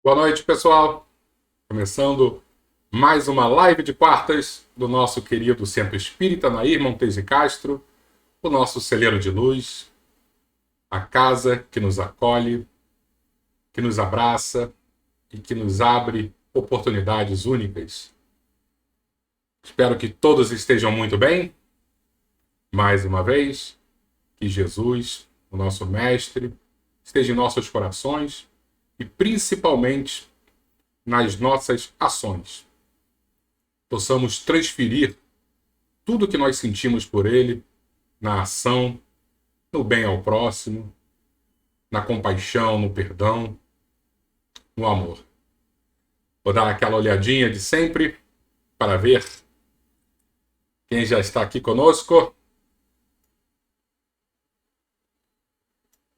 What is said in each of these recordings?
Boa noite, pessoal. Começando mais uma live de quartas do nosso querido Centro Espírita Nair Montes de Castro, o nosso celeiro de luz, a casa que nos acolhe, que nos abraça e que nos abre oportunidades únicas. Espero que todos estejam muito bem. Mais uma vez, que Jesus, o nosso Mestre, esteja em nossos corações e principalmente nas nossas ações. Possamos transferir tudo que nós sentimos por Ele na ação, no bem ao próximo, na compaixão, no perdão, no amor. Vou dar aquela olhadinha de sempre para ver quem já está aqui conosco.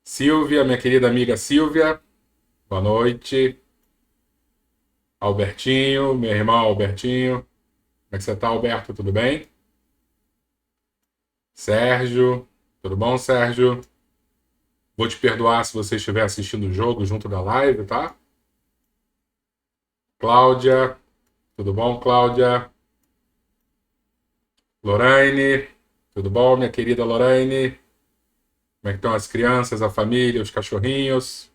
Silvia, minha querida amiga Silvia, boa noite. Albertinho, meu irmão Albertinho. Como é que você está, Alberto? Tudo bem? Sérgio, tudo bom, Sérgio? Vou te perdoar se você estiver assistindo o jogo junto da live, tá? Cláudia, tudo bom, Cláudia? Lorraine, tudo bom, minha querida Lorraine? Como é que estão as crianças, a família, os cachorrinhos?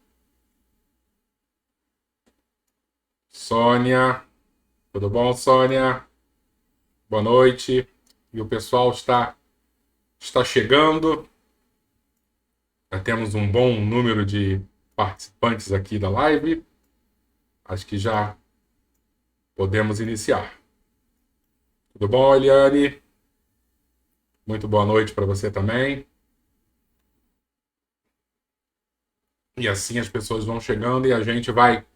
Sônia, tudo bom, Sônia? Boa noite. E o pessoal está chegando. Já temos um bom número de participantes aqui da live. Acho que já podemos iniciar. Tudo bom, Eliane? Muito boa noite para você também. E assim as pessoas vão chegando e a gente vai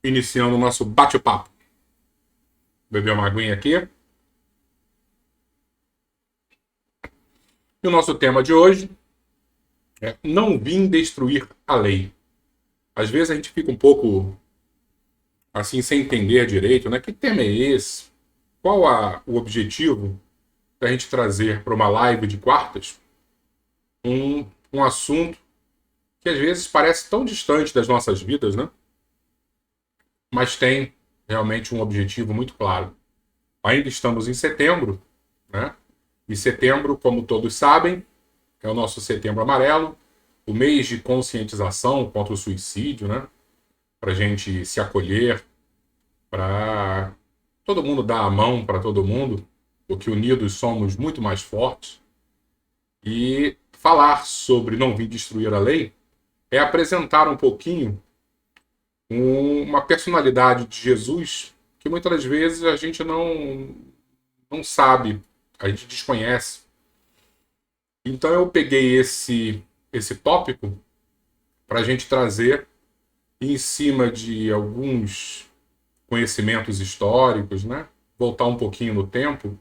iniciando o nosso bate-papo. Beber uma aguinha aqui. E o nosso tema de hoje é não vim destruir a lei. Às vezes a gente fica um pouco assim sem entender direito, né? Que tema é esse? Qual o objetivo da gente trazer para uma live de quartas um assunto que às vezes parece tão distante das nossas vidas, né? Mas tem realmente um objetivo muito claro. Ainda estamos em setembro, né? E setembro, como todos sabem, é o nosso Setembro Amarelo, o mês de conscientização contra o suicídio, né? Para a gente se acolher, para todo mundo dar a mão para todo mundo, porque unidos somos muito mais fortes. E falar sobre não vir destruir a lei é apresentar um pouquinho uma personalidade de Jesus que muitas das vezes a gente não sabe, a gente desconhece. Então eu peguei esse tópico para a gente trazer em cima de alguns conhecimentos históricos, né? Voltar um pouquinho no tempo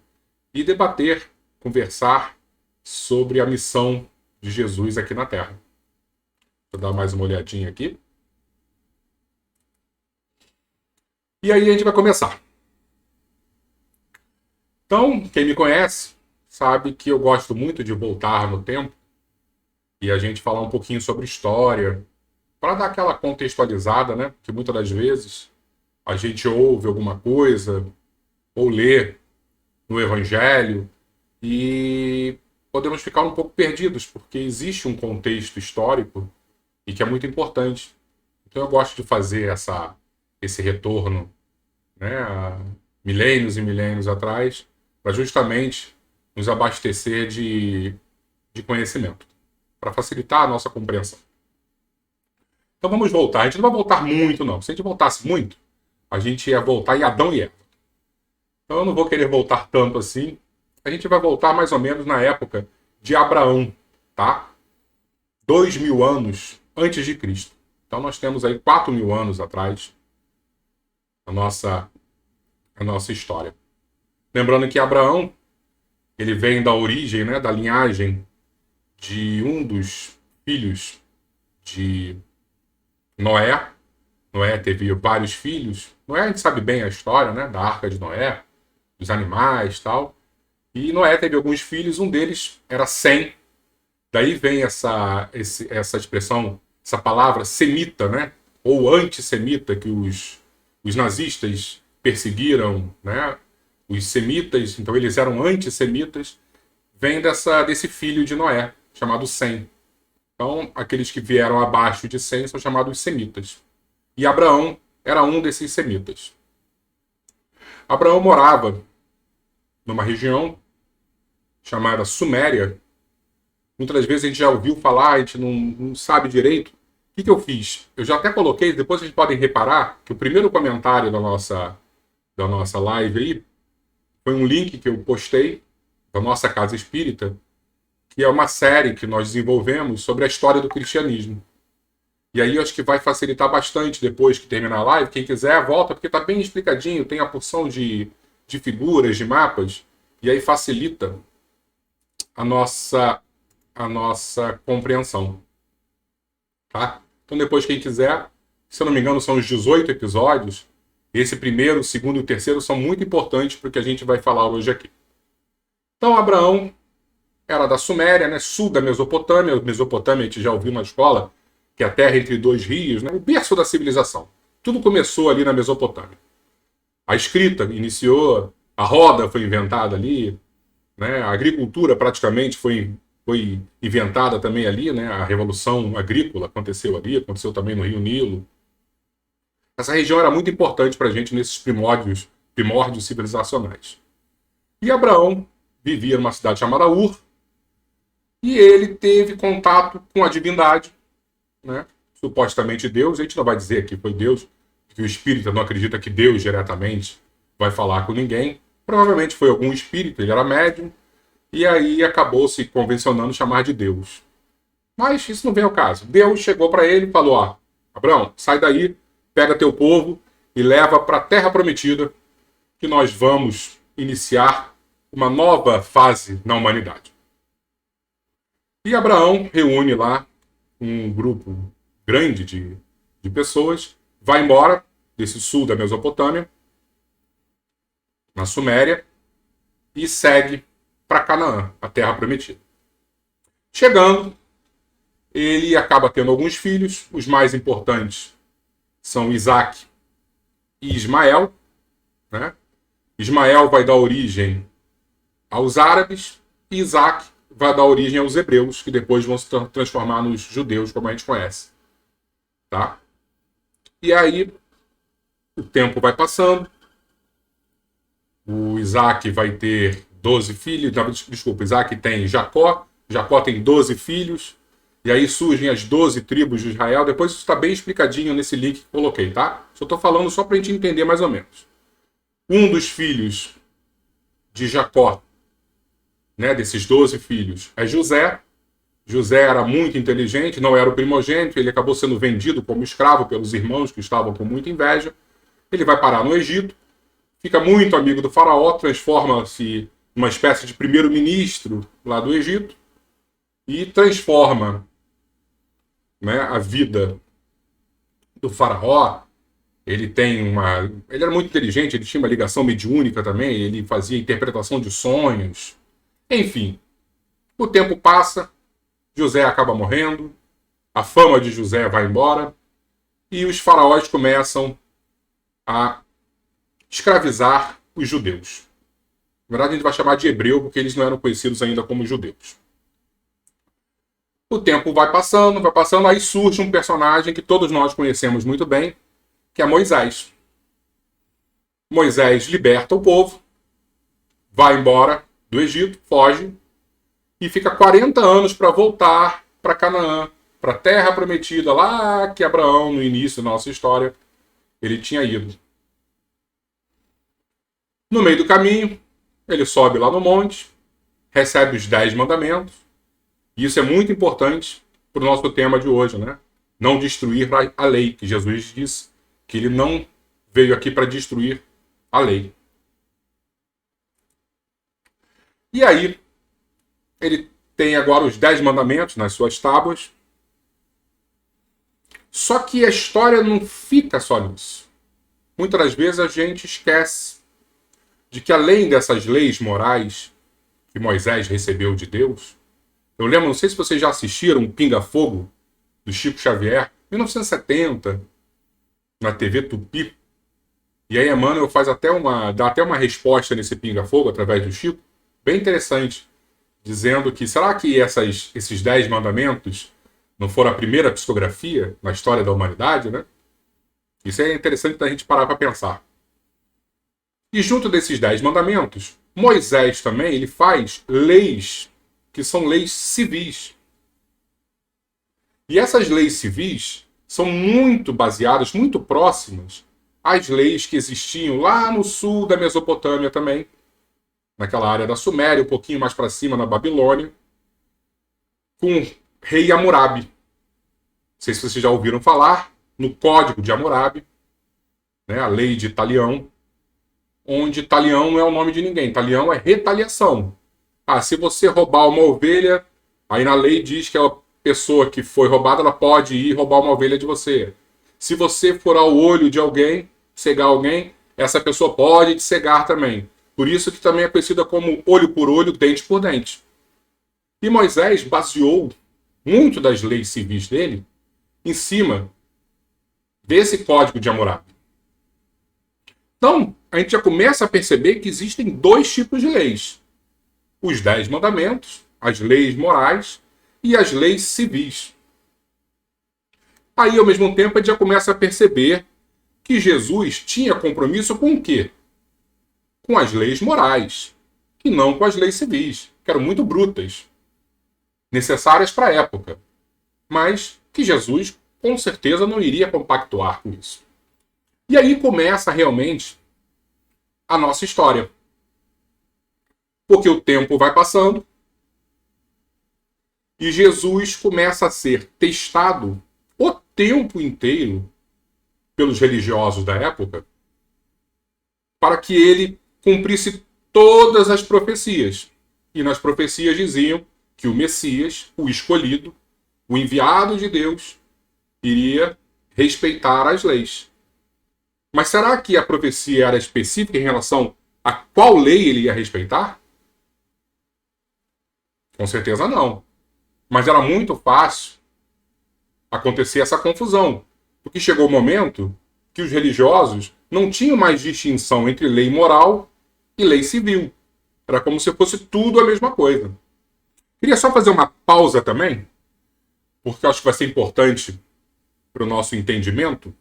e debater, conversar sobre a missão de Jesus aqui na Terra. Vou dar mais uma olhadinha aqui. E aí a gente vai começar. Então, quem me conhece sabe que eu gosto muito de voltar no tempo e a gente falar um pouquinho sobre história, para dar aquela contextualizada, né? Que muitas das vezes a gente ouve alguma coisa ou lê no Evangelho e podemos ficar um pouco perdidos, porque existe um contexto histórico e que é muito importante. Então eu gosto de fazer esse retorno, né, a milênios e milênios atrás, para justamente nos abastecer de conhecimento, para facilitar a nossa compreensão. Então vamos voltar. A gente não vai voltar muito, não. Se a gente voltasse muito, a gente ia voltar em Adão e Eva. Então eu não vou querer voltar tanto assim. A gente vai voltar mais ou menos na época de Abraão, tá? 2.000 anos antes de Cristo. Então nós temos aí 4.000 anos atrás a nossa história. Lembrando que Abraão, ele vem da origem, né, da linhagem de um dos filhos de Noé. Noé teve vários filhos. Noé, a gente sabe bem a história, né, da Arca de Noé, dos animais e tal. E Noé teve alguns filhos, um deles era Sem. Daí vem essa expressão, essa palavra semita, né? ou antissemita que os nazistas perseguiram, né? Os semitas, então eles eram antissemitas, vem desse filho de Noé, chamado Sem. Então, aqueles que vieram abaixo de Sem são chamados semitas. E Abraão era um desses semitas. Abraão morava numa região chamada Suméria. Muitas das vezes a gente já ouviu falar, a gente não sabe direito. O que eu fiz? Eu já até coloquei, depois vocês podem reparar que o primeiro comentário da nossa live aí foi um link que eu postei da nossa Casa Espírita, que é uma série que nós desenvolvemos sobre a história do cristianismo. E aí eu acho que vai facilitar bastante depois que terminar a live. Quem quiser, volta, porque está bem explicadinho, tem a porção de figuras, de mapas, e aí facilita a nossa compreensão. Tá? Então depois, quem quiser, se eu não me engano, são os 18 episódios. Esse primeiro, o segundo e o terceiro são muito importantes para o que a gente vai falar hoje aqui. Então, Abraão era da Suméria, né, sul da Mesopotâmia. Mesopotâmia, a gente já ouviu na escola, que é a terra entre dois rios, né, o berço da civilização. Tudo começou ali na Mesopotâmia. A escrita iniciou, a roda foi inventada ali, né, a agricultura praticamente foi inventada também ali, né, a revolução agrícola aconteceu ali, aconteceu também no Rio Nilo. Essa região era muito importante para a gente nesses primórdios civilizacionais. E Abraão vivia numa cidade chamada Ur, e ele teve contato com a divindade, né? Supostamente Deus. A gente não vai dizer que foi Deus, que o espírita não acredita que Deus diretamente vai falar com ninguém. Provavelmente foi algum espírito, ele era médium, e aí acabou se convencionando chamar de Deus. Mas isso não vem ao caso. Deus chegou para ele e falou: ó, Abraão, sai daí, pega teu povo e leva para a terra prometida, que nós vamos iniciar uma nova fase na humanidade. E Abraão reúne lá um grupo grande de pessoas, vai embora desse sul da Mesopotâmia, na Suméria, e segue para Canaã, a terra prometida. Chegando, ele acaba tendo alguns filhos. Os mais importantes são Isaac e Ismael, né? Ismael vai dar origem aos árabes e Isaac vai dar origem aos hebreus, que depois vão se transformar nos judeus, como a gente conhece. Tá? E aí, o tempo vai passando. O Isaac vai ter 12 filhos. Não, desculpa, Isaac tem Jacó. Jacó tem 12 filhos. E aí surgem as 12 tribos de Israel. Depois isso está bem explicadinho nesse link que coloquei, tá? Só estou falando só para a gente entender mais ou menos. Um dos filhos de Jacó, né, desses 12 filhos, é José. José era muito inteligente, não era o primogênito, ele acabou sendo vendido como escravo pelos irmãos que estavam com muita inveja. Ele vai parar no Egito, fica muito amigo do faraó, transforma-se numa espécie de primeiro-ministro lá do Egito e transforma, né, a vida do faraó. Ele era muito inteligente, ele tinha uma ligação mediúnica também, ele fazia interpretação de sonhos. Enfim, o tempo passa, José acaba morrendo, a fama de José vai embora e os faraós começam a escravizar os judeus. Na verdade, a gente vai chamar de hebreu porque eles não eram conhecidos ainda como judeus. O tempo vai passando, aí surge um personagem que todos nós conhecemos muito bem, que é Moisés. Moisés liberta o povo, vai embora do Egito, foge, e fica 40 anos para voltar para Canaã, para a terra prometida, lá que Abraão, no início da nossa história, ele tinha ido. No meio do caminho, ele sobe lá no monte, recebe os 10 mandamentos, e isso é muito importante para o nosso tema de hoje, né? Não destruir a lei, que Jesus disse que ele não veio aqui para destruir a lei. E aí, ele tem agora os 10 mandamentos nas suas tábuas. Só que a história não fica só nisso. Muitas das vezes a gente esquece de que além dessas leis morais que Moisés recebeu de Deus, eu lembro, não sei se vocês já assistiram Pinga Fogo, do Chico Xavier, 1970. na TV Tupi. E aí Emmanuel dá até uma resposta nesse pinga-fogo através do Chico, bem interessante, dizendo que será que esses 10 mandamentos não foram a primeira psicografia na história da humanidade, né? Isso é interessante da gente parar para pensar. E junto desses 10 mandamentos, Moisés também ele faz leis que são leis civis. E essas leis civis são muito baseadas, muito próximas às leis que existiam lá no sul da Mesopotâmia também, naquela área da Suméria, um pouquinho mais para cima na Babilônia, com o rei Hammurabi. Não sei se vocês já ouviram falar no Código de Hammurabi, né, a lei de Talião, onde Talião não é o nome de ninguém, Talião é retaliação. Se você roubar uma ovelha, aí na lei diz que a pessoa que foi roubada ela pode ir roubar uma ovelha de você. Se você furar o olho de alguém, cegar alguém, essa pessoa pode te cegar também. Por isso que também é conhecida como olho por olho, dente por dente. E Moisés baseou muito das leis civis dele em cima desse Código de Hammurabi. Então, a gente já começa a perceber que existem 2 tipos de leis. Os 10 mandamentos, as leis morais e as leis civis. Aí, ao mesmo tempo, a gente já começa a perceber que Jesus tinha compromisso com o quê? Com as leis morais, e não com as leis civis, que eram muito brutas, necessárias para a época, mas que Jesus, com certeza, não iria compactuar com isso. E aí começa realmente a nossa história. Porque o tempo vai passando e Jesus começa a ser testado o tempo inteiro pelos religiosos da época para que ele cumprisse todas as profecias. E nas profecias diziam que o Messias, o escolhido, o enviado de Deus, iria respeitar as leis. Mas será que a profecia era específica em relação a qual lei ele ia respeitar? Com certeza não. Mas era muito fácil acontecer essa confusão. Porque chegou o momento que os religiosos não tinham mais distinção entre lei moral e lei civil. Era como se fosse tudo a mesma coisa. Queria só fazer uma pausa também, porque acho que vai ser importante para o nosso entendimento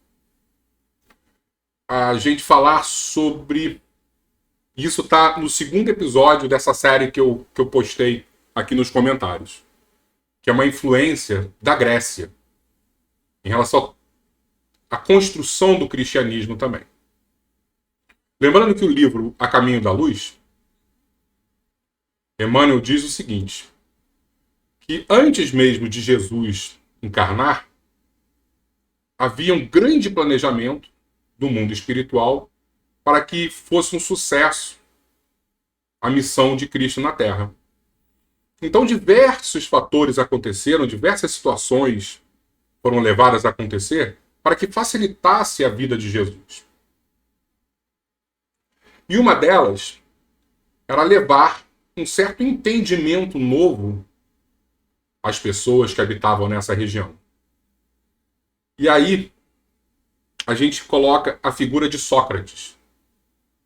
a gente falar sobre... Isso está no 2º episódio dessa série que eu postei aqui nos comentários, que é uma influência da Grécia em relação à construção do cristianismo também. Lembrando que o livro A Caminho da Luz, Emmanuel diz o seguinte, que antes mesmo de Jesus encarnar, havia um grande planejamento do mundo espiritual para que fosse um sucesso a missão de Cristo na Terra. Então, diversos fatores aconteceram, diversas situações foram levadas a acontecer para que facilitasse a vida de Jesus. E uma delas era levar um certo entendimento novo às pessoas que habitavam nessa região. E aí, a gente coloca a figura de Sócrates,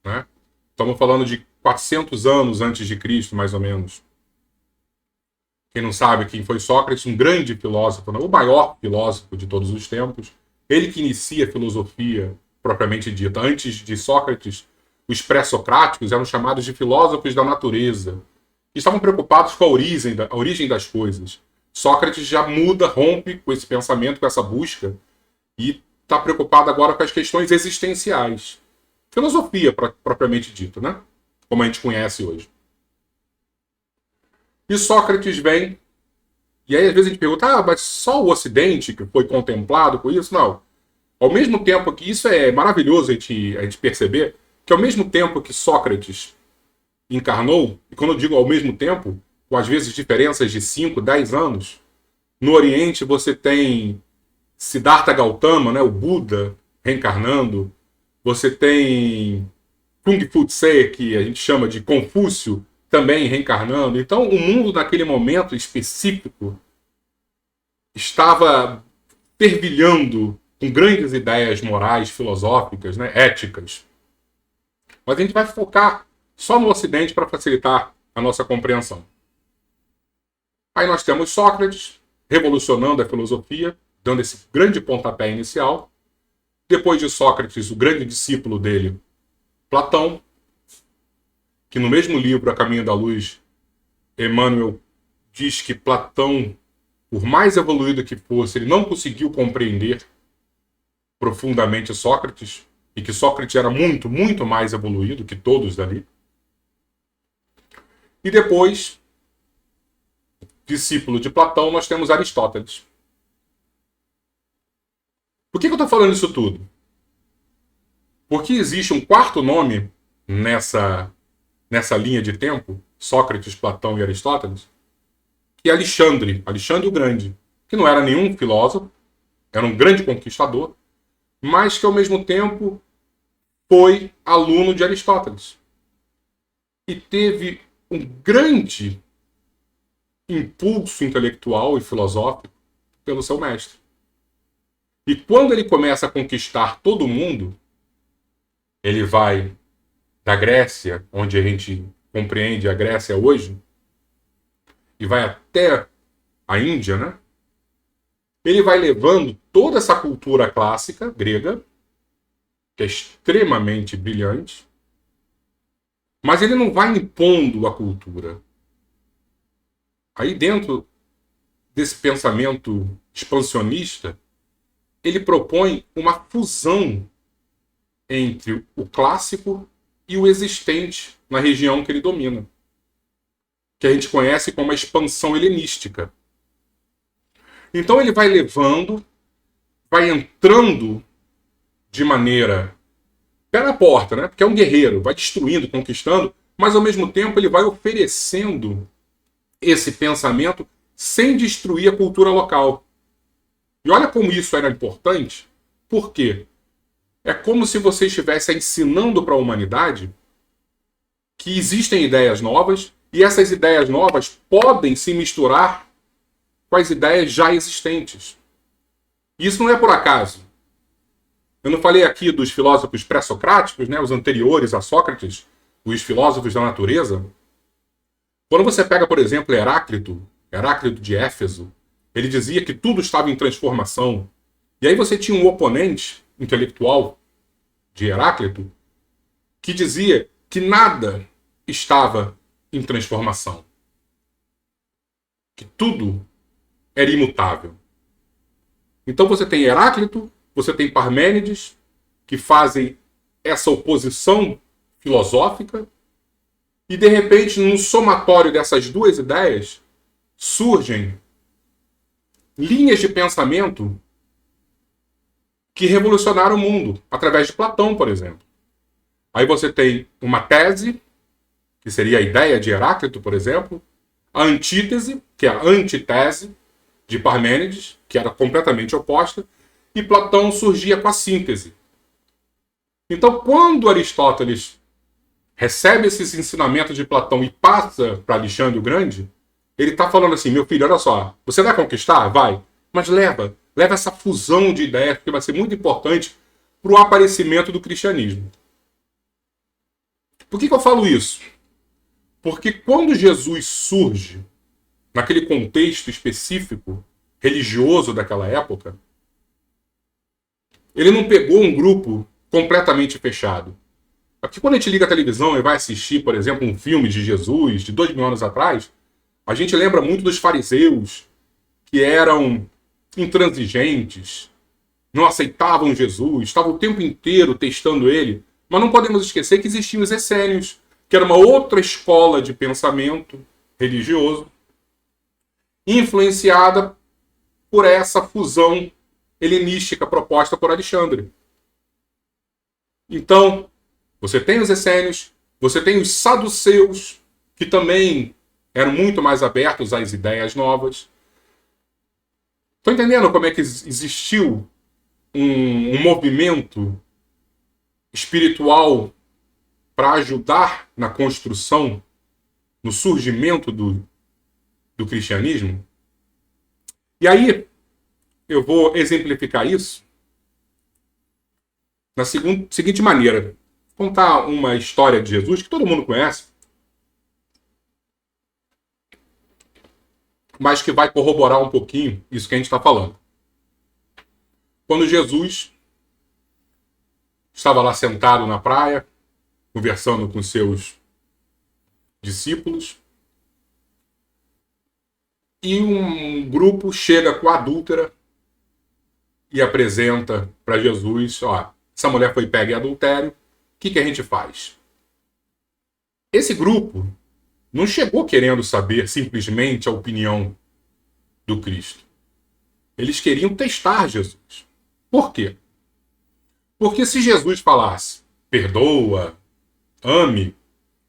né? Estamos falando de 400 anos antes de Cristo, mais ou menos. Quem não sabe quem foi Sócrates, um grande filósofo, o maior filósofo de todos os tempos. Ele que inicia a filosofia propriamente dita. Antes de Sócrates, os pré-socráticos eram chamados de filósofos da natureza. E estavam preocupados com a origem das coisas. Sócrates já muda, rompe com esse pensamento, com essa busca, e está preocupado agora com as questões existenciais. Filosofia, propriamente dito, né? Como a gente conhece hoje. E Sócrates vem, e aí às vezes a gente pergunta, mas só o Ocidente que foi contemplado com isso? Não. Ao mesmo tempo que isso é maravilhoso a gente perceber, que ao mesmo tempo que Sócrates encarnou, e quando eu digo ao mesmo tempo, com às vezes diferenças de 5, 10 anos, no Oriente você tem Siddhartha Gautama, né, o Buda, reencarnando, você tem Kung Fu Tse, que a gente chama de Confúcio, também reencarnando. Então, o mundo naquele momento específico estava fervilhando com grandes ideias morais, filosóficas, né, éticas. Mas a gente vai focar só no Ocidente para facilitar a nossa compreensão. Aí nós temos Sócrates, revolucionando a filosofia, dando esse grande pontapé inicial. Depois de Sócrates, o grande discípulo dele, Platão, que no mesmo livro, A Caminho da Luz, Emmanuel diz que Platão, por mais evoluído que fosse, ele não conseguiu compreender profundamente Sócrates, e que Sócrates era muito, muito mais evoluído que todos dali. E depois, discípulo de Platão, nós temos Aristóteles. Por que eu estou falando isso tudo? Porque existe um quarto nome nessa linha de tempo, Sócrates, Platão e Aristóteles, que é Alexandre o Grande, que não era nenhum filósofo, era um grande conquistador, mas que ao mesmo tempo foi aluno de Aristóteles. E teve um grande impulso intelectual e filosófico pelo seu mestre. E quando ele começa a conquistar todo mundo, ele vai da Grécia, onde a gente compreende a Grécia hoje, e vai até a Índia, né? Ele vai levando toda essa cultura clássica grega, que é extremamente brilhante, mas ele não vai impondo a cultura. Aí dentro desse pensamento expansionista, ele propõe uma fusão entre o clássico e o existente na região que ele domina, que a gente conhece como a expansão helenística. Então ele vai levando, vai entrando de maneira pé na porta, né? Porque é um guerreiro, vai destruindo, conquistando, mas ao mesmo tempo ele vai oferecendo esse pensamento sem destruir a cultura local. E olha como isso era importante, por quê? É como se você estivesse ensinando para a humanidade que existem ideias novas e essas ideias novas podem se misturar com as ideias já existentes. Isso não é por acaso. Eu não falei aqui dos filósofos pré-socráticos, né, os anteriores a Sócrates, os filósofos da natureza. Quando você pega, por exemplo, Heráclito de Éfeso, ele dizia que tudo estava em transformação. E aí você tinha um oponente intelectual de Heráclito que dizia que nada estava em transformação. Que tudo era imutável. Então você tem Heráclito, você tem Parmênides, que fazem essa oposição filosófica, e de repente, no somatório dessas duas ideias, surgem linhas de pensamento que revolucionaram o mundo, através de Platão, por exemplo. Aí você tem uma tese, que seria a ideia de Heráclito, por exemplo, a antítese, que é a antitese de Parmênides, que era completamente oposta, e Platão surgia com a síntese. Então, quando Aristóteles recebe esses ensinamentos de Platão e passa para Alexandre o Grande, ele está falando assim, meu filho, olha só, você vai conquistar? Vai. Mas leva essa fusão de ideias, porque vai ser muito importante para o aparecimento do cristianismo. Por que eu falo isso? Porque quando Jesus surge, naquele contexto específico, religioso daquela época, ele não pegou um grupo completamente fechado. Porque quando a gente liga a televisão e vai assistir, por exemplo, um filme de Jesus, de 2000 anos atrás, a gente lembra muito dos fariseus, que eram intransigentes, não aceitavam Jesus, estavam o tempo inteiro testando ele. Mas não podemos esquecer que existiam os essênios, que era uma outra escola de pensamento religioso, influenciada por essa fusão helenística proposta por Alexandre. Então, você tem os essênios, você tem os saduceus, que também eram muito mais abertos às ideias novas. Estão entendendo como é que existiu um movimento espiritual para ajudar na construção, no surgimento do cristianismo? E aí, eu vou exemplificar isso na seguinte maneira. Vou contar uma história de Jesus que todo mundo conhece, mas que vai corroborar um pouquinho isso que a gente está falando. Quando Jesus estava lá sentado na praia, conversando com seus discípulos, e um grupo chega com a adúltera e apresenta para Jesus, ó, essa mulher foi pega em adultério, o que a gente faz? Esse grupo não chegou querendo saber simplesmente a opinião do Cristo. Eles queriam testar Jesus. Por quê? Porque se Jesus falasse, perdoa, ame,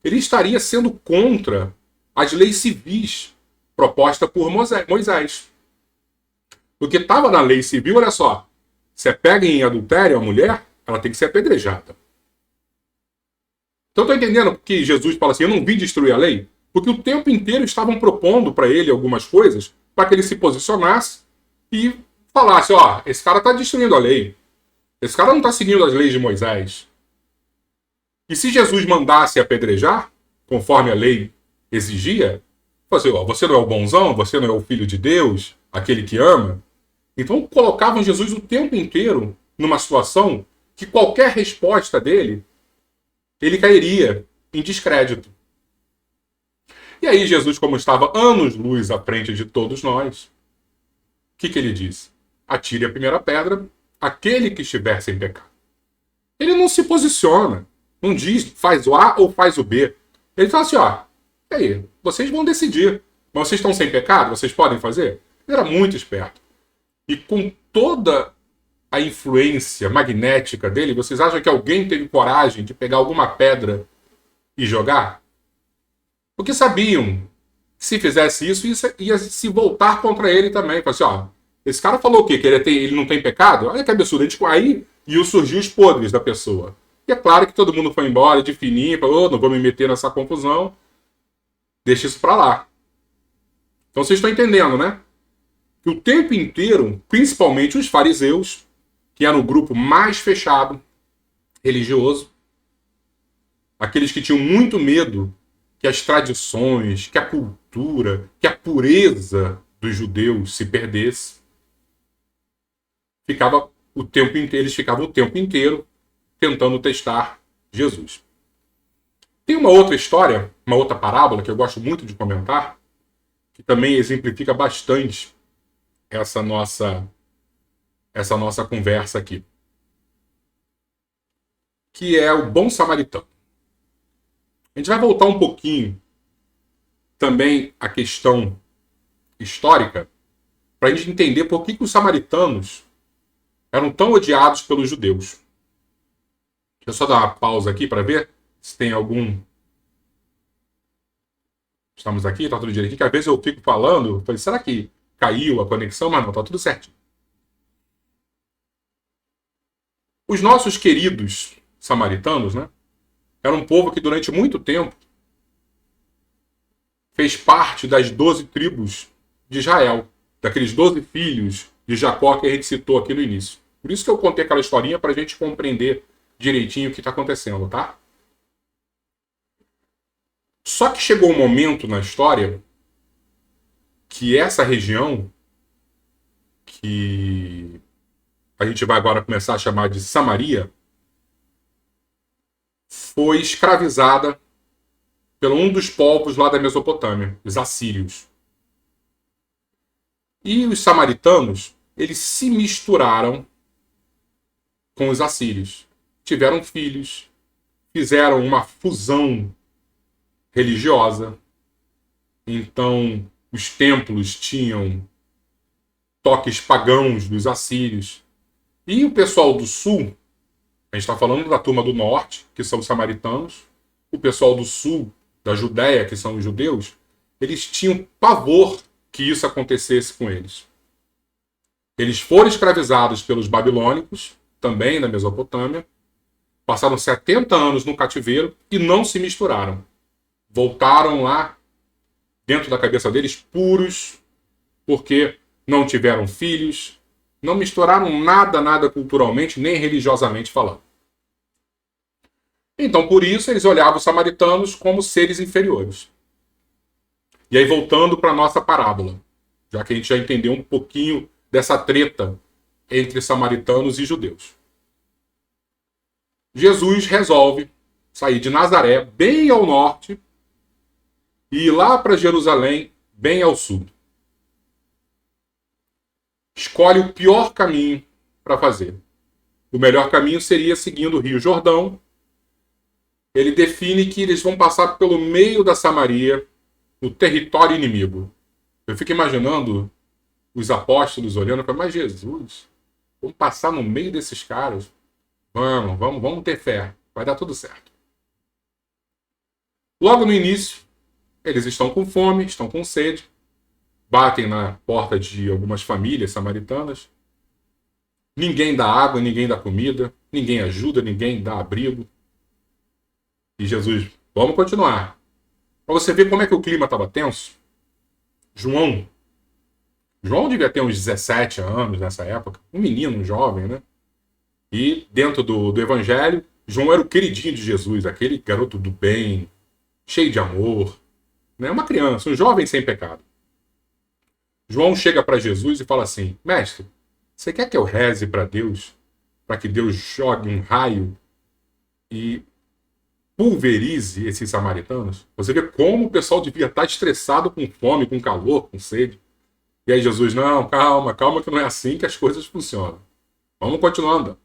ele estaria sendo contra as leis civis propostas por Moisés. Porque estava na lei civil, olha só, se pega em adultério a mulher, ela tem que ser apedrejada. Então, estou entendendo que Jesus fala assim, eu não vim destruir a lei? Porque o tempo inteiro estavam propondo para ele algumas coisas para que ele se posicionasse e falasse, ó, esse cara está destruindo a lei. Esse cara não está seguindo as leis de Moisés. E se Jesus mandasse apedrejar, conforme a lei exigia, fazer, ó, você não é o bonzão, você não é o filho de Deus, aquele que ama. Então colocavam Jesus o tempo inteiro numa situação que qualquer resposta dele, ele cairia em descrédito. E aí Jesus, como estava anos-luz à frente de todos nós, o que ele disse? Atire a primeira pedra, aquele que estiver sem pecado. Ele não se posiciona, não diz faz o A ou faz o B. Ele fala assim, ó, e aí, vocês vão decidir. Mas vocês estão sem pecado? Vocês podem fazer? Ele era muito esperto. E com toda a influência magnética dele, vocês acham que alguém teve coragem de pegar alguma pedra e jogar? Porque sabiam que se fizesse isso, ia se voltar contra ele também. Fala assim, ó, esse cara falou o quê? Que ele não tem pecado? Olha que absurdo. Aí iam surgir os podres da pessoa. E é claro que todo mundo foi embora de fininho, falou, oh, não vou me meter nessa confusão. Deixa isso pra lá. Então vocês estão entendendo, né? Que o tempo inteiro, principalmente os fariseus, que eram o grupo mais fechado, religioso, aqueles que tinham muito medo que as tradições, que a cultura, que a pureza dos judeus se perdesse, eles ficavam o tempo inteiro tentando testar Jesus. Tem uma outra história, uma outra parábola que eu gosto muito de comentar, que também exemplifica bastante essa nossa conversa aqui, que é o bom samaritano. A gente vai voltar um pouquinho também à questão histórica para a gente entender por que os samaritanos eram tão odiados pelos judeus. Deixa eu só dar uma pausa aqui para ver se tem algum... Estamos aqui, está tudo direitinho, que às vezes eu fico falando, falei, será que caiu a conexão? Mas não, está tudo certinho. Os nossos queridos samaritanos, né, era um povo que durante muito tempo fez parte das 12 tribos de Israel, daqueles 12 filhos de Jacó que a gente citou aqui no início. Por isso que eu contei aquela historinha para a gente compreender direitinho o que está acontecendo, tá? Só que chegou um momento na história que essa região, que a gente vai agora começar a chamar de Samaria, foi escravizada por um dos povos lá da Mesopotâmia, os assírios. E os samaritanos, eles se misturaram com os assírios. Tiveram filhos, fizeram uma fusão religiosa. Então, os templos tinham toques pagãos dos assírios. E o pessoal do sul, a gente está falando da turma do norte, que são os samaritanos, o pessoal do sul, da Judéia, que são os judeus, eles tinham pavor que isso acontecesse com eles. Eles foram escravizados pelos babilônicos, também na Mesopotâmia, passaram 70 anos no cativeiro e não se misturaram. Voltaram lá, dentro da cabeça deles, puros, porque não tiveram filhos, não misturaram nada culturalmente, nem religiosamente falando. Então, por isso, eles olhavam os samaritanos como seres inferiores. E aí, voltando para a nossa parábola, já que a gente já entendeu um pouquinho dessa treta entre samaritanos e judeus. Jesus resolve sair de Nazaré, bem ao norte, e ir lá para Jerusalém, bem ao sul. Escolhe o pior caminho para fazer. O melhor caminho seria seguindo o Rio Jordão. Ele define que eles vão passar pelo meio da Samaria, no território inimigo. Eu fico imaginando os apóstolos olhando para, mas Jesus, vamos passar no meio desses caras? Vamos ter fé. Vai dar tudo certo. Logo no início, eles estão com fome, estão com sede, batem na porta de algumas famílias samaritanas. Ninguém dá água, ninguém dá comida, ninguém ajuda, ninguém dá abrigo. E Jesus, vamos continuar. Para você ver como é que o clima estava tenso, João devia ter uns 17 anos nessa época, um menino, um jovem, né? E dentro do evangelho, João era o queridinho de Jesus, aquele garoto do bem, cheio de amor, né? Uma criança, um jovem sem pecado. João chega para Jesus e fala assim, mestre, você quer que eu reze para Deus, para que Deus jogue um raio e pulverize esses samaritanos? Você vê como o pessoal devia estar estressado com fome, com calor, com sede. E aí Jesus, não, calma, que não é assim que as coisas funcionam. Vamos continuando.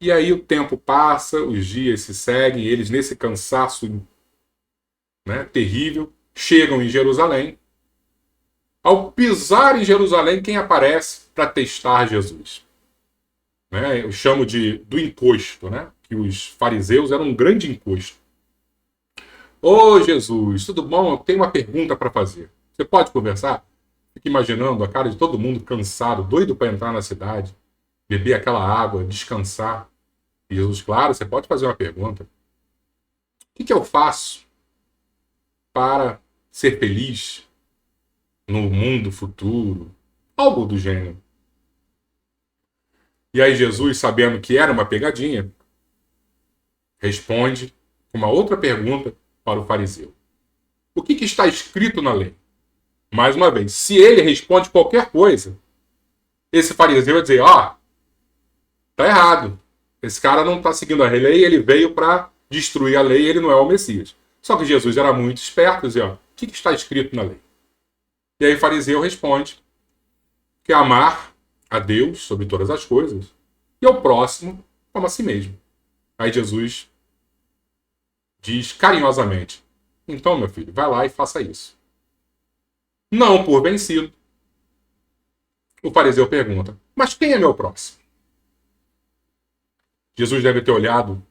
E aí o tempo passa, os dias se seguem, eles nesse cansaço, né, terrível, chegam em Jerusalém. Ao pisar em Jerusalém, quem aparece para testar Jesus? Né, eu chamo do encosto, né? Que os fariseus eram um grande encosto. Ô Jesus, tudo bom? Eu tenho uma pergunta para fazer. Você pode conversar? Fico imaginando a cara de todo mundo cansado, doido para entrar na cidade, beber aquela água, descansar. E Jesus, claro, você pode fazer uma pergunta. O que eu faço para ser feliz no mundo futuro? Algo do gênero. E aí Jesus, sabendo que era uma pegadinha, responde uma outra pergunta para o fariseu. O que está escrito na lei? Mais uma vez, se ele responde qualquer coisa, esse fariseu vai dizer, tá errado. Esse cara não está seguindo a lei, ele veio para destruir a lei, ele não é o Messias. Só que Jesus era muito esperto e dizia, o que está escrito na lei? E aí o fariseu responde que é amar a Deus sobre todas as coisas e ao próximo como a si mesmo. Aí Jesus diz carinhosamente, então, meu filho, vai lá e faça isso. Não por vencido. O fariseu pergunta, mas quem é meu próximo? Jesus deve ter olhado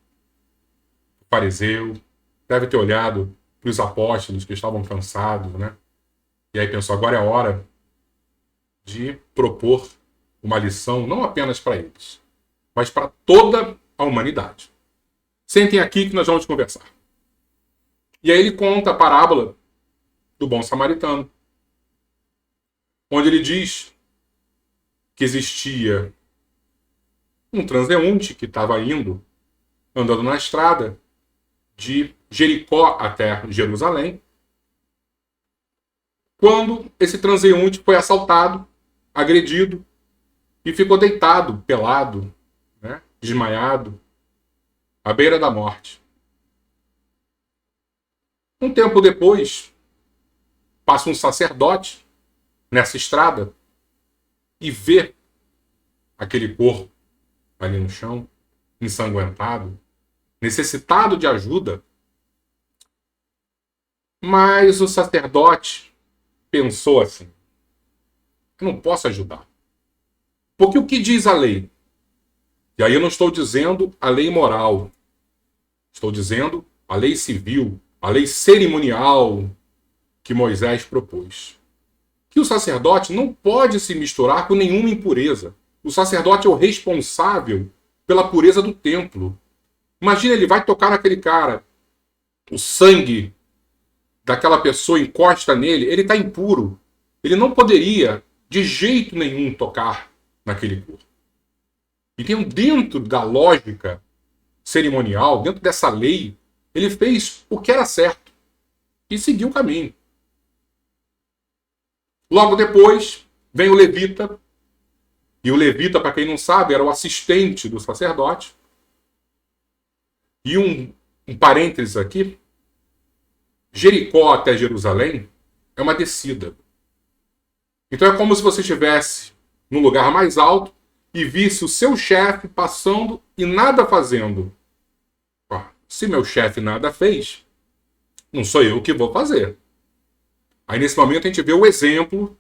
o fariseu, deve ter olhado para os apóstolos que estavam cansados, né? E aí pensou, agora é a hora de propor uma lição não apenas para eles, mas para toda a humanidade. Sentem aqui que nós vamos conversar. E aí ele conta a parábola do bom samaritano, onde ele diz que existia um transeunte que estava andando na estrada de Jericó até Jerusalém, quando esse transeunte foi assaltado, agredido e ficou deitado, pelado, né, desmaiado, à beira da morte. Um tempo depois, passa um sacerdote nessa estrada e vê aquele corpo ali no chão, ensanguentado, necessitado de ajuda. Mas o sacerdote pensou assim, eu não posso ajudar. Porque o que diz a lei? E aí eu não estou dizendo a lei moral. Estou dizendo a lei civil, a lei cerimonial que Moisés propôs. Que o sacerdote não pode se misturar com nenhuma impureza. O sacerdote é o responsável pela pureza do templo. Imagina, ele vai tocar naquele cara, o sangue daquela pessoa encosta nele, ele está impuro. Ele não poderia, de jeito nenhum, tocar naquele corpo. Então, dentro da lógica cerimonial, dentro dessa lei, ele fez o que era certo e seguiu o caminho. Logo depois, vem o levita, e o levita, para quem não sabe, era o assistente do sacerdote. E um parênteses aqui, Jericó até Jerusalém é uma descida. Então é como se você estivesse no lugar mais alto e visse o seu chefe passando e nada fazendo. Se meu chefe nada fez, não sou eu que vou fazer. Aí nesse momento a gente vê o exemplo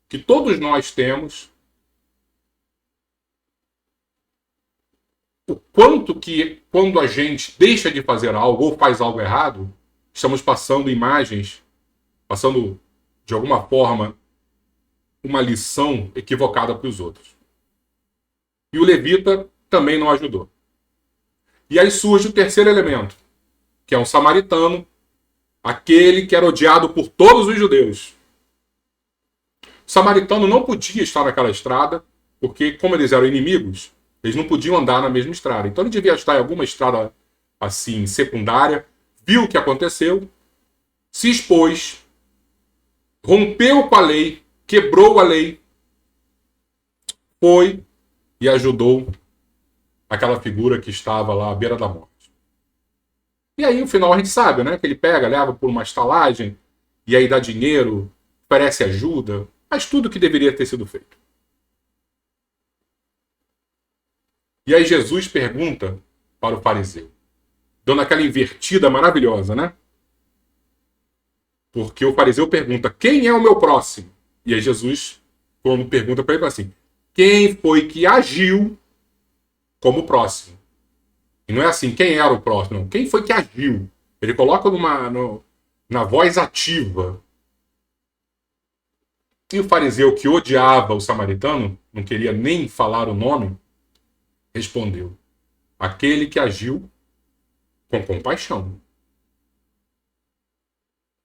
que todos nós temos, o quanto que quando a gente deixa de fazer algo ou faz algo errado, estamos passando imagens, passando de alguma forma uma lição equivocada para os outros. E o levita também não ajudou. E aí surge o terceiro elemento, que é um samaritano, aquele que era odiado por todos os judeus. O samaritano não podia estar naquela estrada, porque como eles eram inimigos, eles não podiam andar na mesma estrada. Então ele devia estar em alguma estrada assim, secundária, viu o que aconteceu, se expôs, rompeu com a lei, quebrou a lei, foi e ajudou aquela figura que estava lá à beira da morte. E aí, no final, a gente sabe, né? Que ele pega, leva por uma estalagem, e aí dá dinheiro, oferece ajuda, faz tudo o que deveria ter sido feito. E aí Jesus pergunta para o fariseu, dando aquela invertida maravilhosa, né? Porque o fariseu pergunta, quem é o meu próximo? E aí Jesus, quando pergunta para ele, fala assim, quem foi que agiu como próximo? E não é assim, quem era o próximo? Não. Quem foi que agiu? Ele coloca na voz ativa. E o fariseu que odiava o samaritano, não queria nem falar o nome, respondeu, aquele que agiu com compaixão.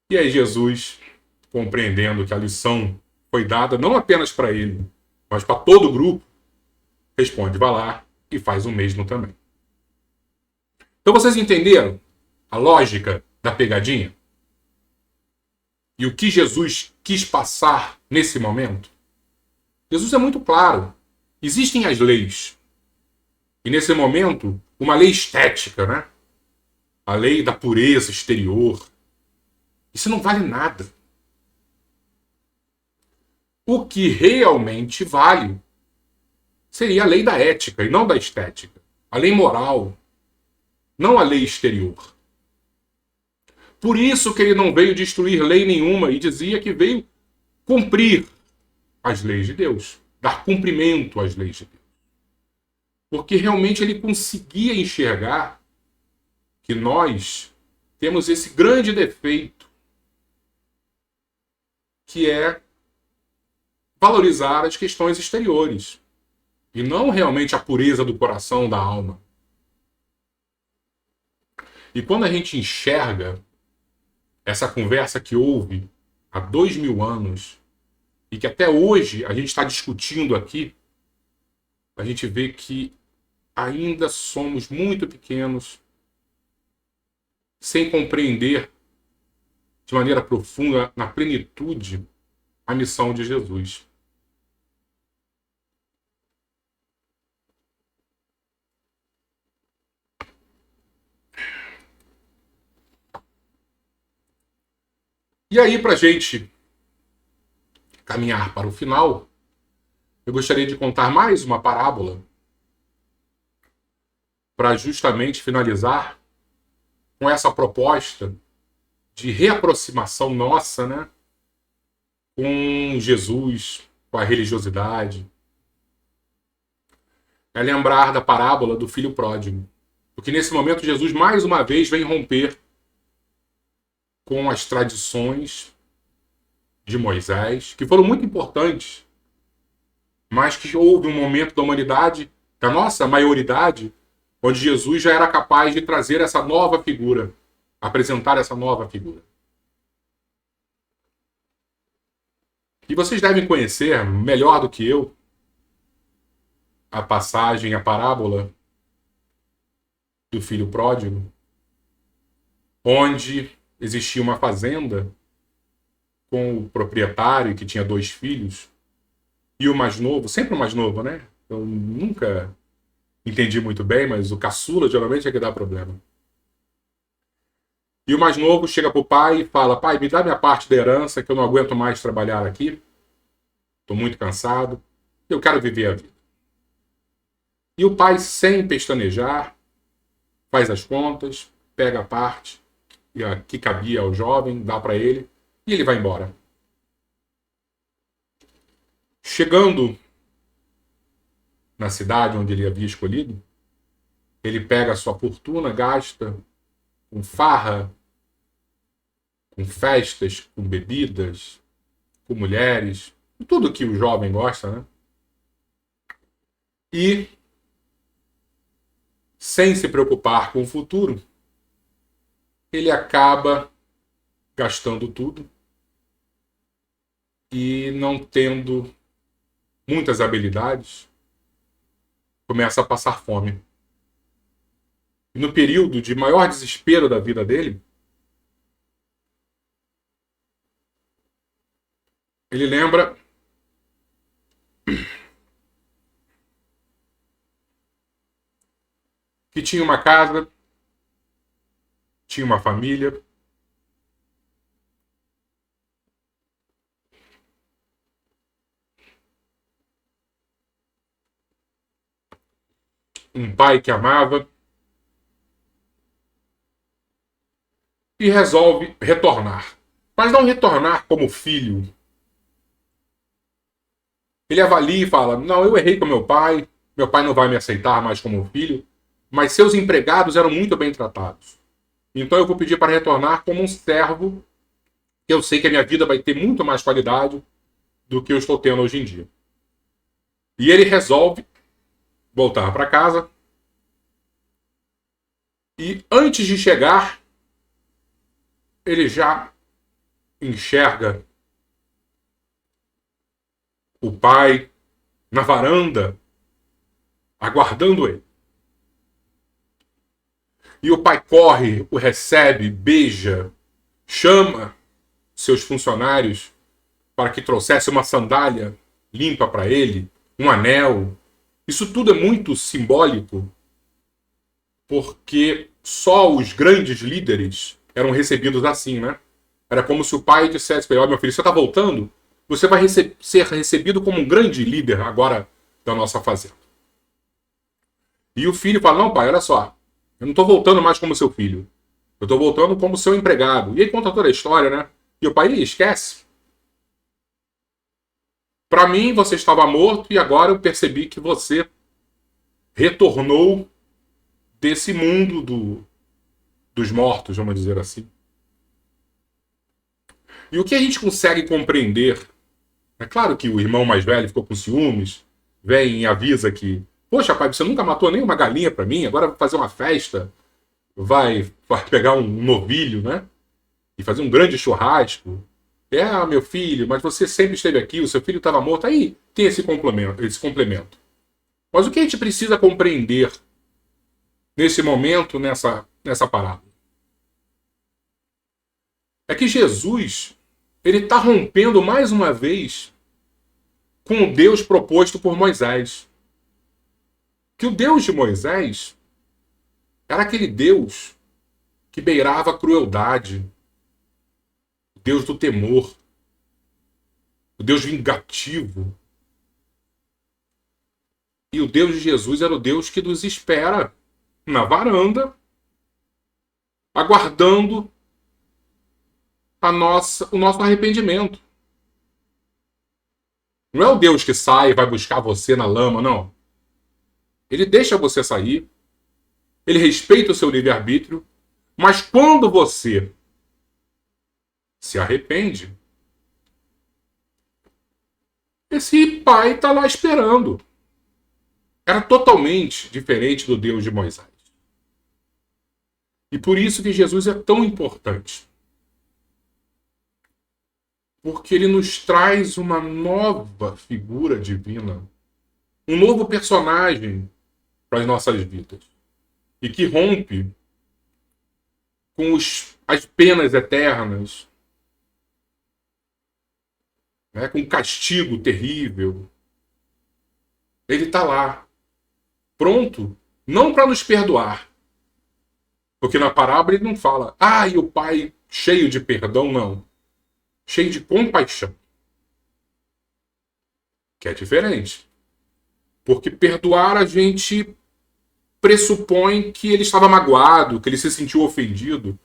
E aí Jesus, compreendendo que a lição foi dada não apenas para ele, mas para todo o grupo, responde, vá lá e faz o mesmo também. Então vocês entenderam a lógica da pegadinha? E o que Jesus quis passar nesse momento? Jesus é muito claro. Existem as leis. E nesse momento, uma lei estética, né? A lei da pureza exterior. Isso não vale nada. O que realmente vale seria a lei da ética e não da estética. A lei moral, não a lei exterior. Por isso que ele não veio destruir lei nenhuma e dizia que veio cumprir as leis de Deus, dar cumprimento às leis de Deus. Porque realmente ele conseguia enxergar que nós temos esse grande defeito, que é valorizar as questões exteriores e não realmente a pureza do coração, da alma. E quando a gente enxerga essa conversa que houve há 2000 anos e que até hoje a gente está discutindo aqui, a gente vê que ainda somos muito pequenos, sem compreender de maneira profunda, na plenitude, a missão de Jesus. E aí, para a gente caminhar para o final, eu gostaria de contar mais uma parábola para justamente finalizar com essa proposta de reaproximação nossa, né, com Jesus, com a religiosidade. É lembrar da parábola do filho pródigo. Porque nesse momento Jesus mais uma vez vem romper com as tradições de Moisés, que foram muito importantes, mas que houve um momento da humanidade, da nossa maioridade, onde Jesus já era capaz de trazer essa nova figura, apresentar essa nova figura. E vocês devem conhecer, melhor do que eu, a passagem, a parábola do filho pródigo, onde existia uma fazenda com o proprietário que tinha 2 filhos, e o mais novo, sempre o mais novo, né? Eu nunca entendi muito bem, mas o caçula geralmente é que dá problema. E o mais novo chega pro pai e fala: pai, me dá minha parte da herança, que eu não aguento mais trabalhar aqui. Estou muito cansado. Eu quero viver a vida. E o pai, sem pestanejar, faz as contas, pega a parte que cabia ao jovem, dá para ele, e ele vai embora. Chegando na cidade onde ele havia escolhido, ele pega a sua fortuna, gasta com farra, com festas, com bebidas, com mulheres, tudo que o jovem gosta, né? E, sem se preocupar com o futuro, ele acaba gastando tudo e, não tendo muitas habilidades, começa a passar fome. E no período de maior desespero da vida dele, ele lembra que tinha uma casa, tinha uma família, um pai que amava, e resolve retornar. Mas não retornar como filho. Ele avalia e fala: não, eu errei com meu pai não vai me aceitar mais como filho, mas seus empregados eram muito bem tratados. Então eu vou pedir para retornar como um servo, que eu sei que a minha vida vai ter muito mais qualidade do que eu estou tendo hoje em dia. E ele resolve voltar para casa. E antes de chegar, ele já enxerga o pai na varanda, aguardando ele. E o pai corre, o recebe, beija, chama seus funcionários para que trouxesse uma sandália limpa para ele, um anel. Isso tudo é muito simbólico, porque só os grandes líderes eram recebidos assim, né? Era como se o pai dissesse para ele: ó, meu filho, você está voltando? Você vai ser recebido como um grande líder agora da nossa fazenda. E o filho fala: não, pai, olha só, eu não estou voltando mais como seu filho. Eu estou voltando como seu empregado. E aí conta toda a história, né? E o pai: esquece. Para mim, você estava morto e agora eu percebi que você retornou desse mundo dos mortos, vamos dizer assim. E o que a gente consegue compreender, é claro que o irmão mais velho ficou com ciúmes, vem e avisa que: poxa, pai, você nunca matou nem uma galinha para mim, agora vai fazer uma festa, vai pegar um novilho, né? E fazer um grande churrasco. Meu filho, mas você sempre esteve aqui, o seu filho estava morto. Aí tem esse complemento. Mas o que a gente precisa compreender nesse momento, nessa parábola, é que Jesus, ele está rompendo mais uma vez com o Deus proposto por Moisés. Que o Deus de Moisés era aquele Deus que beirava a crueldade, o Deus do temor, o Deus vingativo. E o Deus de Jesus era o Deus que nos espera na varanda, aguardando o nosso arrependimento. Não é o Deus que sai e vai buscar você na lama, não. Ele deixa você sair, ele respeita o seu livre-arbítrio, mas quando você se arrepende, esse pai está lá esperando. Era totalmente diferente do Deus de Moisés. E por isso que Jesus é tão importante. Porque ele nos traz uma nova figura divina, um novo personagem para as nossas vidas. e que rompe com as penas eternas, né, com o castigo terrível. Ele está lá, pronto, não para nos perdoar, porque na parábola ele não fala, e o pai cheio de perdão, não, cheio de compaixão, que é diferente. Porque perdoar a gente pressupõe que ele estava magoado, que ele se sentiu ofendido.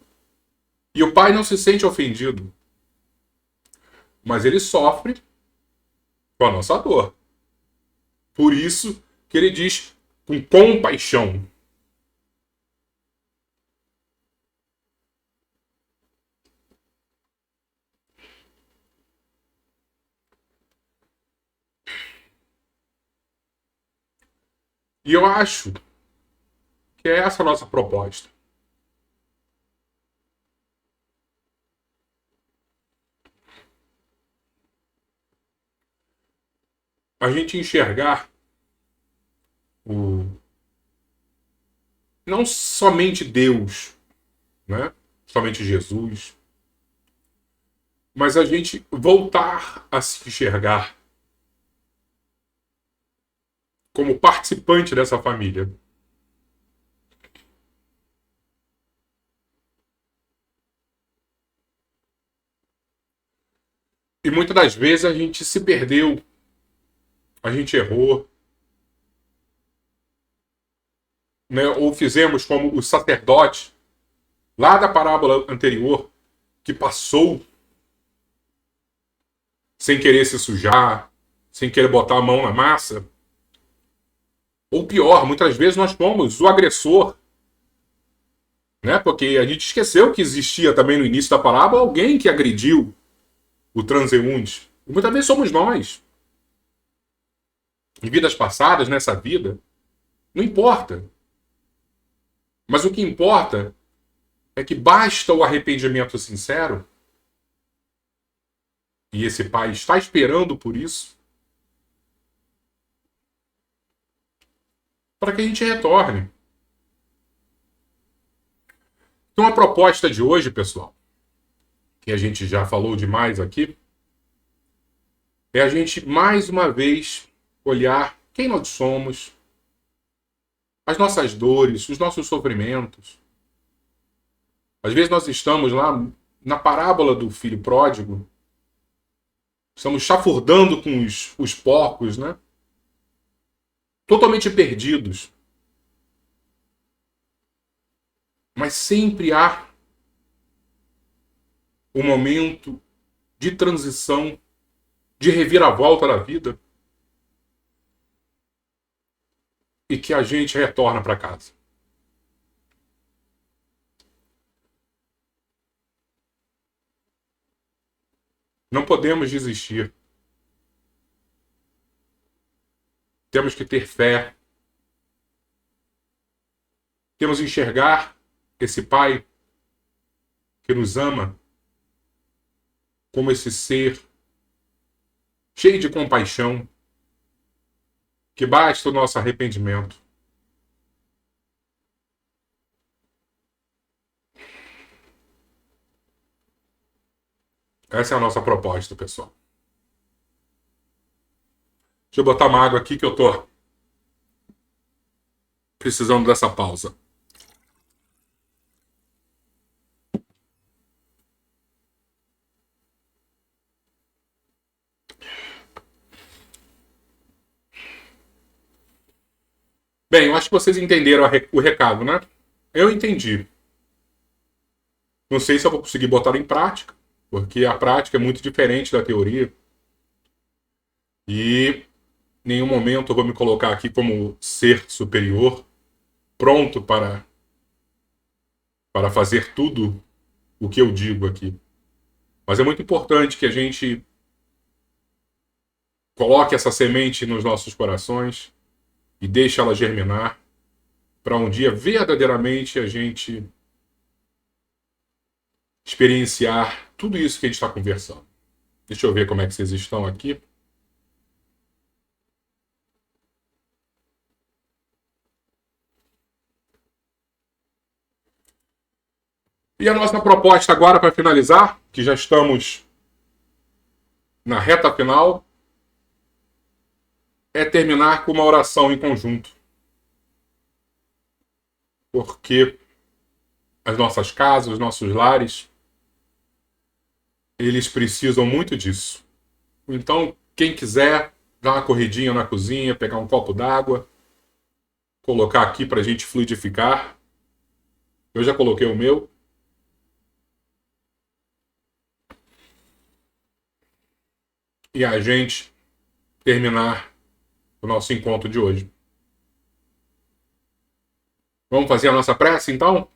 E o pai não se sente ofendido, mas ele sofre com a nossa dor. Por isso que ele diz com compaixão. E eu acho que é essa a nossa proposta. A gente enxergar o não somente Deus, né? Somente Jesus, mas a gente voltar a se enxergar como participante dessa família. E muitas das vezes a gente se perdeu, a gente errou, né? Ou fizemos como o sacerdote lá da parábola anterior, que passou sem querer se sujar, sem querer botar a mão na massa. Ou pior, muitas vezes nós fomos o agressor, né? Porque a gente esqueceu que existia também no início da parábola alguém que agrediu o transeunte. E muitas vezes somos nós. Em vidas passadas, nessa vida, não importa. Mas o que importa é que basta o arrependimento sincero, e esse pai está esperando por isso, para que a gente retorne. Então a proposta de hoje, pessoal, que a gente já falou demais aqui, é a gente mais uma vez olhar quem nós somos, as nossas dores, os nossos sofrimentos. Às vezes nós estamos lá na parábola do filho pródigo, estamos chafurdando com os porcos, né? Totalmente perdidos. Mas sempre há um momento de transição, de reviravolta da vida, e que a gente retorna para casa. Não podemos desistir. Temos que ter fé. Temos que enxergar esse Pai que nos ama como esse ser cheio de compaixão, que basta o nosso arrependimento. Essa é a nossa proposta, pessoal. Deixa eu botar uma água aqui que eu tô precisando dessa pausa. Bem, eu acho que vocês entenderam o recado, né? Eu entendi. Não sei se eu vou conseguir botar em prática, porque a prática é muito diferente da teoria. E em nenhum momento eu vou me colocar aqui como ser superior, pronto para fazer tudo o que eu digo aqui. Mas é muito importante que a gente coloque essa semente nos nossos corações e deixe ela germinar para um dia verdadeiramente a gente experienciar tudo isso que a gente está conversando. Deixa eu ver como é que vocês estão aqui. E a nossa proposta agora, para finalizar, que já estamos na reta final, é terminar com uma oração em conjunto. Porque as nossas casas, os nossos lares, eles precisam muito disso. Então, quem quiser dar uma corridinha na cozinha, pegar um copo d'água, colocar aqui para a gente fluidificar. Eu já coloquei o meu. E a gente terminar o nosso encontro de hoje. Vamos fazer a nossa prece, então?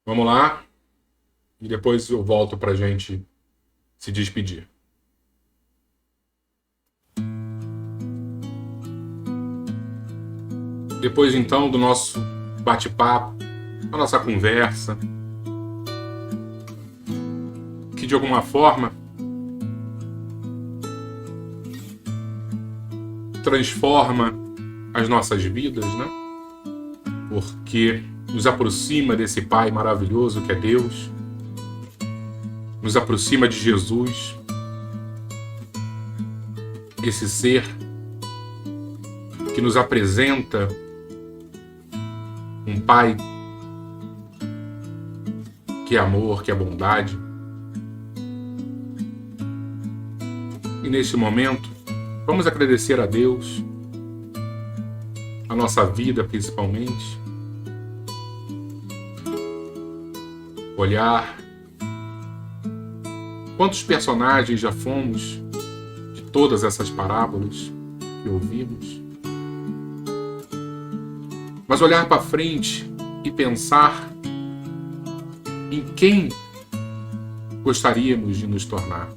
Vamos lá. E depois eu volto para a gente se despedir. Depois, então, do nosso bate-papo, a nossa conversa, que de alguma forma transforma as nossas vidas, né? Porque nos aproxima desse Pai maravilhoso que é Deus, nos aproxima de Jesus, esse ser que nos apresenta um Pai que é amor, que é bondade. E neste momento, vamos agradecer a Deus, a nossa vida principalmente, olhar quantos personagens já fomos de todas essas parábolas que ouvimos, mas olhar para frente e pensar em quem gostaríamos de nos tornar.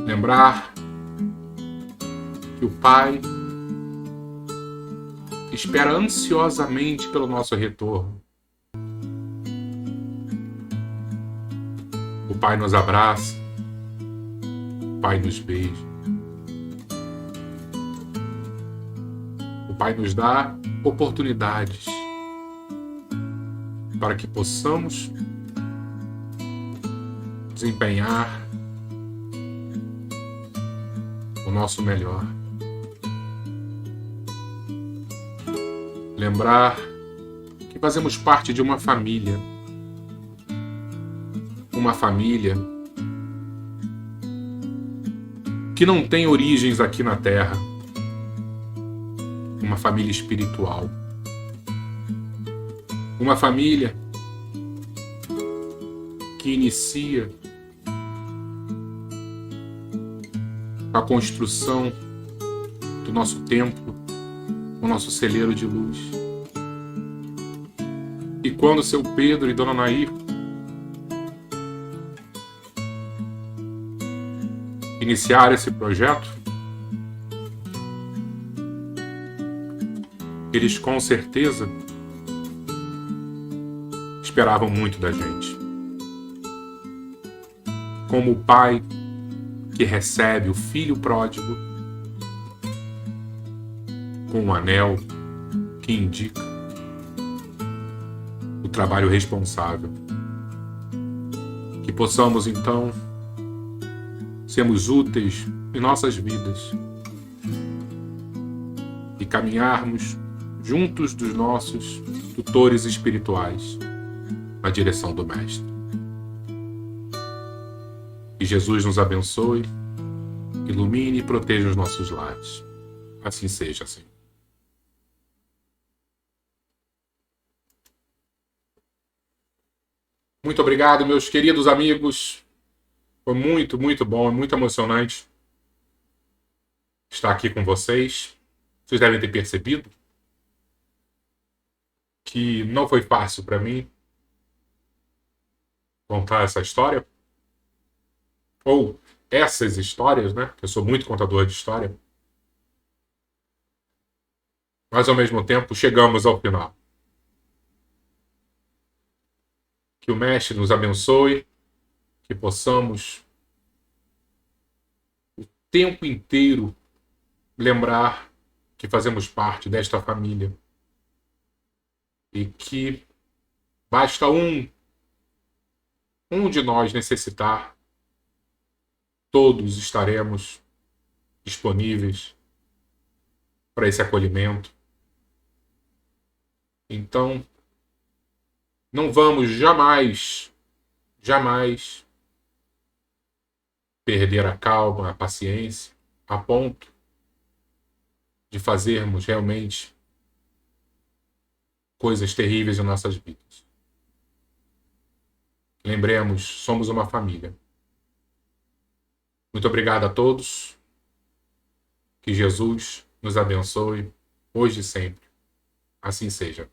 Lembrar que o Pai espera ansiosamente pelo nosso retorno. O Pai nos abraça, o Pai nos beija. O Pai nos dá oportunidades para que possamos desempenhar o nosso melhor. Lembrar que fazemos parte de uma família que não tem origens aqui na Terra, uma família espiritual, uma família que inicia a construção do nosso templo, o nosso celeiro de luz. E quando seu Pedro e Dona Nair iniciaram esse projeto, eles com certeza esperavam muito da gente. Como o pai que recebe o filho pródigo com um anel que indica o trabalho responsável. Que possamos, então, sermos úteis em nossas vidas e caminharmos juntos dos nossos tutores espirituais na direção do Mestre. Que Jesus nos abençoe, ilumine e proteja os nossos lares. Assim seja, assim. Muito obrigado, meus queridos amigos. Foi muito, muito bom, muito emocionante estar aqui com vocês. Vocês devem ter percebido que não foi fácil para mim contar essa história. Ou essas histórias, né? Eu sou muito contador de história. Mas, ao mesmo tempo, chegamos ao final. Que o Mestre nos abençoe, que possamos o tempo inteiro lembrar que fazemos parte desta família e que basta um de nós necessitar, todos estaremos disponíveis para esse acolhimento. Então, não vamos jamais, jamais perder a calma, a paciência, a ponto de fazermos realmente coisas terríveis em nossas vidas. Lembremos, somos uma família. Muito obrigado a todos. Que Jesus nos abençoe hoje e sempre. Assim seja.